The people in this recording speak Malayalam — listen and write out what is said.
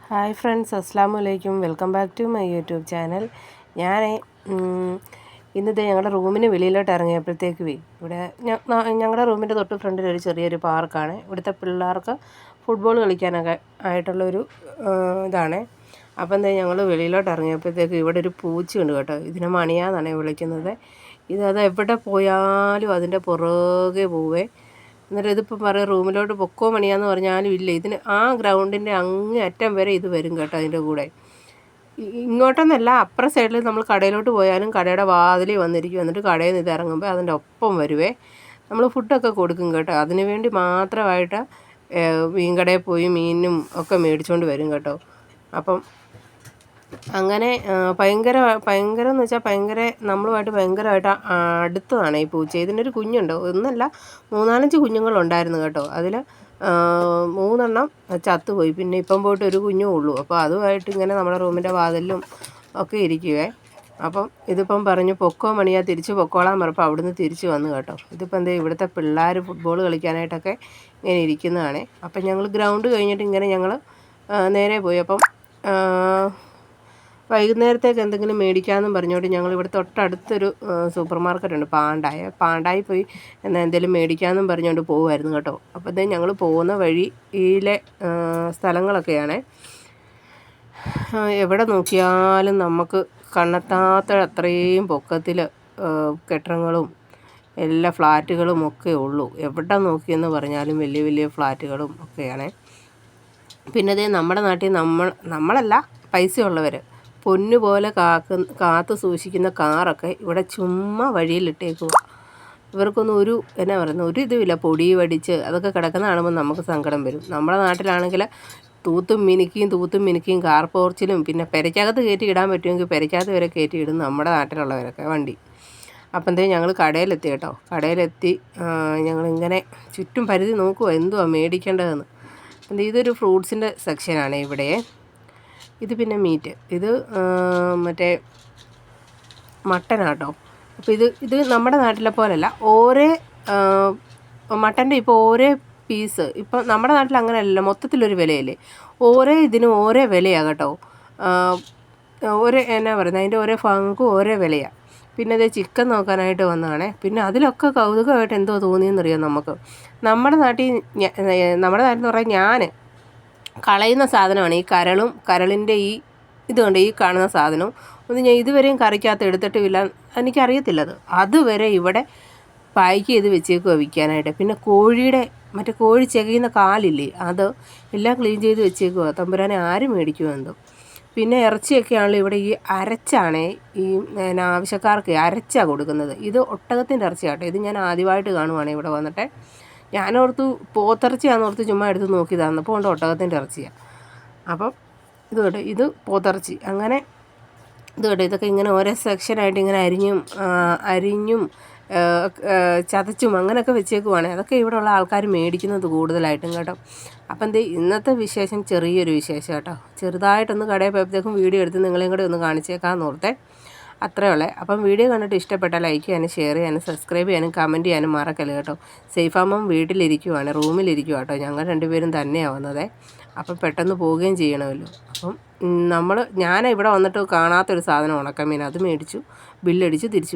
ഹായ് ഫ്രണ്ട്സ്, അസ്സലാമു അലൈക്കും. Welcome back to my YouTube channel. ഞാൻ ഇന്നത്തെ ഞങ്ങളുടെ റൂമിന് വെളിയിലോട്ട് ഇറങ്ങിയപ്പോഴത്തേക്ക് ഇവിടെ ഞങ്ങളുടെ റൂമിൻ്റെ തൊട്ട് ഫ്രണ്ടിൽ ഒരു ചെറിയൊരു പാർക്കാണ്. ഇവിടുത്തെ പിള്ളേർക്ക് ഫുട്ബോൾ കളിക്കാനൊക്കെ ആയിട്ടുള്ളൊരു ഇതാണ്. അപ്പം എന്താ ഞങ്ങൾ വെളിയിലോട്ട് ഇറങ്ങിയപ്പോഴത്തേക്ക് ഇവിടെ ഒരു പൂച്ചയുണ്ട് കേട്ടോ. ഇതിനെ മണിയാന്നാണ് വിളിക്കുന്നത്. അത് എവിടെ പോയാലും അതിൻ്റെ പുറകെ പോവേ. എന്നിട്ട് ഇതിപ്പോൾ പറയും റൂമിലോട്ട് പൊക്കോ മണിയാന്ന് പറഞ്ഞാലും ഇല്ല. ഇതിന് ആ ഗ്രൗണ്ടിൻ്റെ അങ്ങേ അറ്റം വരെ ഇത് വരും കേട്ടോ. അതിൻ്റെ കൂടെ ഇങ്ങോട്ടൊന്നല്ല, അപ്പുറ സൈഡിൽ നമ്മൾ കടയിലോട്ട് പോയാലും കടയുടെ വാതിലിൽ വന്നിരിക്കും. എന്നിട്ട് കടയിൽ നിന്ന് ഇത് ഇറങ്ങുമ്പോൾ അതിൻ്റെ ഒപ്പം വരുവേ. നമ്മൾ ഫുഡൊക്കെ കൊടുക്കും കേട്ടോ. അതിന് വേണ്ടി മാത്രമായിട്ട് മീൻ കടയിൽ പോയി മീനും ഒക്കെ മേടിച്ചുകൊണ്ട് വരും കേട്ടോ. അപ്പം അങ്ങനെ ഭയങ്കരം എന്ന് വെച്ചാൽ നമ്മളുമായിട്ട് ഭയങ്കരമായിട്ട് അടുത്തതാണ് ഈ പൂച്ച. ഇതിനൊരു കുഞ്ഞുണ്ട്, ഒന്നല്ല 3-4 കുഞ്ഞുങ്ങളുണ്ടായിരുന്നു കേട്ടോ. അതിൽ 3 ചത്തുപോയി. പിന്നെ ഇപ്പം പോയിട്ട് ഒരു കുഞ്ഞും ഉള്ളൂ. അപ്പോൾ അതുമായിട്ട് ഇങ്ങനെ നമ്മുടെ റൂമിൻ്റെ വാതിലും ഒക്കെ ഇരിക്കുവേ. അപ്പം ഇതിപ്പം പറഞ്ഞു പൊക്കോ മണിയാ, തിരിച്ച് പൊക്കോളാൻ പറഞ്ഞപ്പോൾ അവിടുന്ന് തിരിച്ച് വന്നു കേട്ടോ. ഇതിപ്പോൾ എന്താ ഇവിടുത്തെ പിള്ളേർ ഫുട്ബോൾ കളിക്കാനായിട്ടൊക്കെ ഇങ്ങനെ ഇരിക്കുന്നതാണ്. അപ്പം ഞങ്ങൾ ഗ്രൗണ്ട് കഴിഞ്ഞിട്ട് ഇങ്ങനെ ഞങ്ങൾ നേരെ പോയി. അപ്പം വൈകുന്നേരത്തേക്ക് എന്തെങ്കിലും മേടിക്കാമെന്നും പറഞ്ഞുകൊണ്ട് ഞങ്ങൾ ഇവിടെ തൊട്ടടുത്തൊരു സൂപ്പർ മാർക്കറ്റുണ്ട്, പാണ്ടായി പോയി എന്തെങ്കിലും മേടിക്കാമെന്നും പറഞ്ഞുകൊണ്ട് പോകുമായിരുന്നു കേട്ടോ. അപ്പോഴത്തേക്കും ഞങ്ങൾ പോകുന്ന വഴിയിലെ സ്ഥലങ്ങളൊക്കെയാണ്. എവിടെ നോക്കിയാലും നമുക്ക് കണ്ണെത്താത്ത അത്രയും പൊക്കത്തിൽ കെട്ടിടങ്ങളും എല്ലാ ഫ്ലാറ്റുകളും ഒക്കെ ഉള്ളൂ. എവിടെ നോക്കിയെന്ന് പറഞ്ഞാലും വലിയ വലിയ ഫ്ലാറ്റുകളും ഒക്കെയാണ്. പിന്നെ അതേ നമ്മുടെ നാട്ടിൽ നമ്മളല്ല, പൈസയുള്ളവർ പൊന്നുപോലെ കാത്തു സൂക്ഷിക്കുന്ന കാറൊക്കെ ഇവിടെ ചുമ്മാ വഴിയിലിട്ടേക്കുക. ഇവർക്കൊന്നും ഒരു ഇതുമില്ല. പൊടി വടിച്ച് അതൊക്കെ കിടക്കുന്ന കാണുമ്പോൾ നമുക്ക് സങ്കടം വരും. നമ്മുടെ നാട്ടിലാണെങ്കിൽ തൂത്തും മിനുക്കിയും കാർ പോർച്ചിലും പിന്നെ പെരയ്ക്കകത്ത് കയറ്റി ഇടാൻ പറ്റുമെങ്കിൽ പെരയ്ക്കകത്ത് വരെ കയറ്റി ഇടും നമ്മുടെ നാട്ടിലുള്ളവരൊക്കെ വണ്ടി. അപ്പം എന്തേ ഞങ്ങൾ കടയിലെത്തി കേട്ടോ. കടയിലെത്തി ഞങ്ങളിങ്ങനെ ചുറ്റും പരിധി നോക്കുക എന്തുവാ മേടിക്കേണ്ടതെന്ന്. ഇതൊരു ഫ്രൂട്ട്സിൻ്റെ സെക്ഷനാണ് ഇവിടെ. ഇത് പിന്നെ മീറ്റ്, ഇത് മറ്റേ മട്ടനാട്ടോ. അപ്പോൾ ഇത് നമ്മുടെ നാട്ടിലെ പോലെയല്ല. മട്ടൻ്റെ ഇപ്പോൾ ഓരോ പീസ് ഇപ്പം നമ്മുടെ നാട്ടിൽ അങ്ങനെയല്ല, മൊത്തത്തിലൊരു വിലയല്ലേ. ഇതിനും ഓരോ വിലയാണ് കേട്ടോ. എന്നാ പറയുന്നത്, അതിൻ്റെ ഓരോ ഭാഗങ്ങൾക്കും ഓരോ വിലയാണ്. പിന്നെ അത് ചിക്കൻ നോക്കാനായിട്ട് വന്നതാണേ. പിന്നെ അതിലൊക്കെ കൗതുകമായിട്ട് എന്തോ തോന്നിയെന്നറിയാം നമുക്ക്. നമ്മുടെ നാട്ടിൽ എന്ന് പറഞ്ഞാൽ ഞാൻ കളയുന്ന സാധനമാണ് ഈ കരളിൻ്റെ ഇത് കൊണ്ട് ഈ കാണുന്ന സാധനം ഒന്നും ഞാൻ ഇതുവരെയും കറിക്കകത്ത് എടുത്തിട്ടുമില്ല. എനിക്കറിയത്തില്ല അതുവരെ ഇവിടെ പായ്ക്ക് ചെയ്ത് വെച്ചേക്കുക വിൽക്കാനായിട്ട്. പിന്നെ മറ്റേ കോഴി ചെകയുന്ന കാലില്ലേ, അത് എല്ലാം ക്ലീൻ ചെയ്ത് വെച്ചേക്കുക. തമ്പുരാനെ ആരും മേടിക്കുമോ എന്തോ. പിന്നെ ഇറച്ചിയൊക്കെ ആണല്ലോ ഇവിടെ ഈ അരച്ചാണേ ആവശ്യക്കാർക്ക് അരച്ചാണ് കൊടുക്കുന്നത്. ഇത് ഒട്ടകത്തിൻ്റെ ഇറച്ചിയാട്ടോ. ഇത് ഞാൻ ആദ്യമായിട്ട് കാണുവാണ് ഇവിടെ വന്നിട്ട്. ഞാനോർത്ത് പോത്തിറച്ചിയാണെന്നോർത്ത് ചുമ്മാ എടുത്ത് നോക്കിയതാണ്. അപ്പോൾ കൊണ്ട് ഒട്ടകത്തിൻ്റെ ഇറച്ചിയാണ്. അപ്പം ഇത് പോത്തിറച്ചി. അങ്ങനെ ഇതൊക്കെ ഇങ്ങനെ ഓരോ സെക്ഷനായിട്ട് ഇങ്ങനെ അരിഞ്ഞും ചതച്ചും അങ്ങനെയൊക്കെ വെച്ചേക്കുവാണ്. അതൊക്കെ ഇവിടെയുള്ള ആൾക്കാർ മേടിക്കുന്നത് കൂടുതലായിട്ടും കേട്ടോ. അപ്പം ഇന്നത്തെ വിശേഷം ചെറിയൊരു വിശേഷം കേട്ടോ. ചെറുതായിട്ടൊന്ന് കടയിൽ പോയപ്പോഴത്തേക്കും വീഡിയോ എടുത്ത് നിങ്ങളെയും കൂടെ ഒന്ന് കാണിച്ചേക്കാമെന്ന് ഓർത്തേ. അത്രേ ഉള്ളേ. അപ്പം വീഡിയോ കണ്ടിട്ട് ഇഷ്ടപ്പെട്ടാൽ ലൈക്ക് ചെയ്യാനും ഷെയർ ചെയ്യാനും സബ്സ്ക്രൈബ് ചെയ്യാനും കമൻറ്റ് ചെയ്യാനും മറക്കല്ല കേട്ടോ. സേഫാമ്മ വീട്ടിലിരിക്കുവാണ്, റൂമിലിരിക്കുക കേട്ടോ. ഞങ്ങൾ രണ്ടുപേരും തന്നെയാണ് വന്നത്. അപ്പം പെട്ടെന്ന് പോവുകയും ചെയ്യണമല്ലോ. അപ്പം ഞാൻ ഇവിടെ വന്നിട്ട് കാണാത്തൊരു സാധനം ഉണക്കമീൻ, അത് മേടിച്ചു, ബില്ലടിച്ച് തിരിച്ചു.